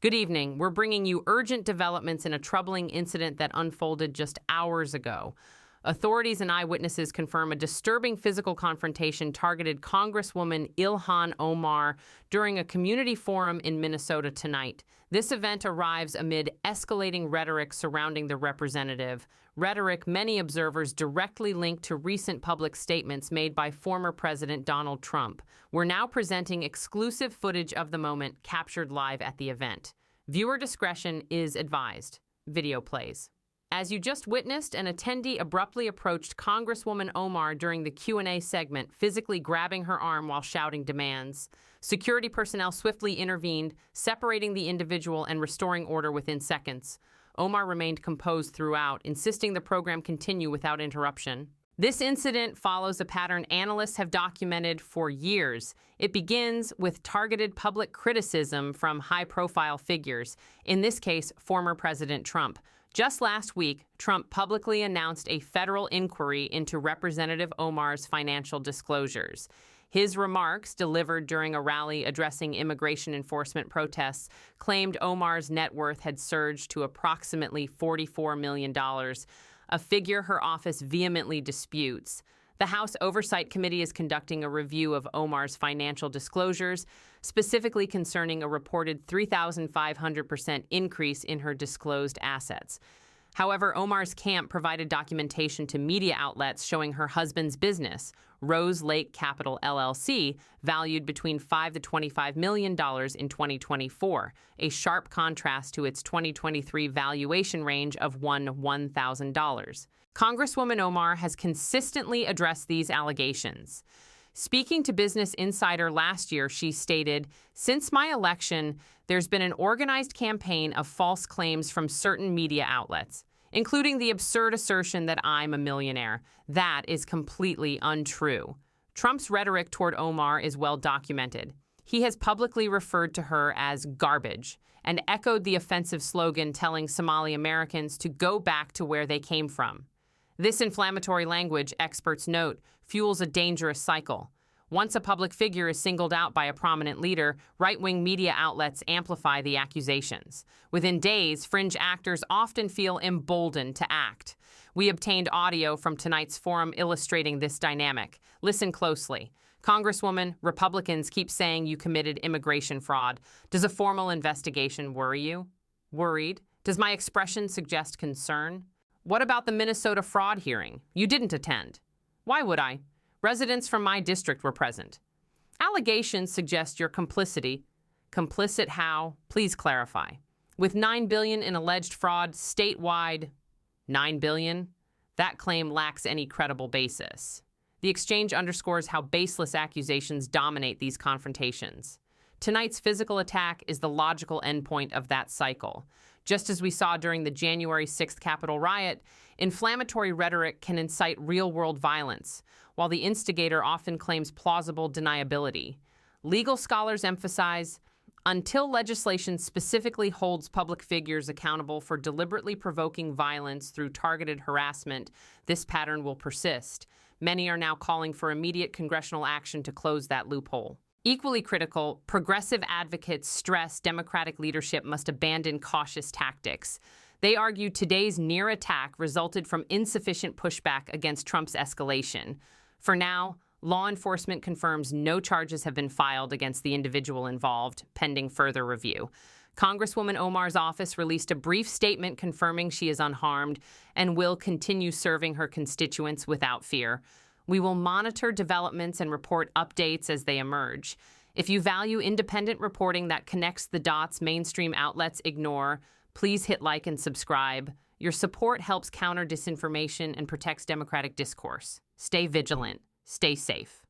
Good evening. We're bringing you urgent developments in a troubling incident that unfolded just hours ago. Authorities and eyewitnesses confirm a disturbing physical confrontation targeted Congresswoman Ilhan Omar during a community forum in Minnesota tonight. This event arrives amid escalating rhetoric surrounding the representative, rhetoric many observers directly linked to recent public statements made by former President Donald Trump. We're now presenting exclusive footage of the moment captured live at the event. Viewer discretion is advised. Video plays. As you just witnessed, an attendee abruptly approached Congresswoman Omar during the Q&A segment, physically grabbing her arm while shouting demands. Security personnel swiftly intervened, separating the individual and restoring order within seconds. Omar remained composed throughout, insisting the program continue without interruption. This incident follows a pattern analysts have documented for years. It begins with targeted public criticism from high-profile figures, in this case, former President Trump. Just last week, Trump publicly announced a federal inquiry into Representative Omar's financial disclosures. His remarks, delivered during a rally addressing immigration enforcement protests, claimed Omar's net worth had surged to approximately $44 million, a figure her office vehemently disputes. The House Oversight Committee is conducting a review of Omar's financial disclosures, specifically concerning a reported 3,500% increase in her disclosed assets. However, Omar's camp provided documentation to media outlets showing her husband's business, Rose Lake Capital LLC, valued between $5 to $25 million in 2024, a sharp contrast to its 2023 valuation range of $1,000. Congresswoman Omar has consistently addressed these allegations. Speaking to Business Insider last year, she stated, "Since my election, there's been an organized campaign of false claims from certain media outlets, including the absurd assertion that I'm a millionaire. That is completely untrue." Trump's rhetoric toward Omar is well documented. He has publicly referred to her as garbage and echoed the offensive slogan telling Somali Americans to go back to where they came from. This inflammatory language, experts note, fuels a dangerous cycle. Once a public figure is singled out by a prominent leader, right-wing media outlets amplify the accusations. Within days, fringe actors often feel emboldened to act. We obtained audio from tonight's forum illustrating this dynamic. Listen closely. Congresswoman, Republicans keep saying you committed immigration fraud. Does a formal investigation worry you? Worried? Does my expression suggest concern? What about the Minnesota fraud hearing? You didn't attend. Why would I? Residents from my district were present. Allegations suggest your complicity. Complicit how? Please clarify. With $9 billion in alleged fraud statewide, $9 billion? That claim lacks any credible basis. The exchange underscores how baseless accusations dominate these confrontations. Tonight's physical attack is the logical endpoint of that cycle. Just as we saw during the January 6th Capitol riot, inflammatory rhetoric can incite real-world violence, while the instigator often claims plausible deniability. Legal scholars emphasize, until legislation specifically holds public figures accountable for deliberately provoking violence through targeted harassment, this pattern will persist. Many are now calling for immediate congressional action to close that loophole. Equally critical, progressive advocates stress Democratic leadership must abandon cautious tactics. They argue today's near attack resulted from insufficient pushback against Trump's escalation. For now, law enforcement confirms no charges have been filed against the individual involved, pending further review. Congresswoman Omar's office released a brief statement confirming she is unharmed and will continue serving her constituents without fear. We will monitor developments and report updates as they emerge. If you value independent reporting that connects the dots mainstream outlets ignore, please hit like and subscribe. Your support helps counter disinformation and protects democratic discourse. Stay vigilant. Stay safe.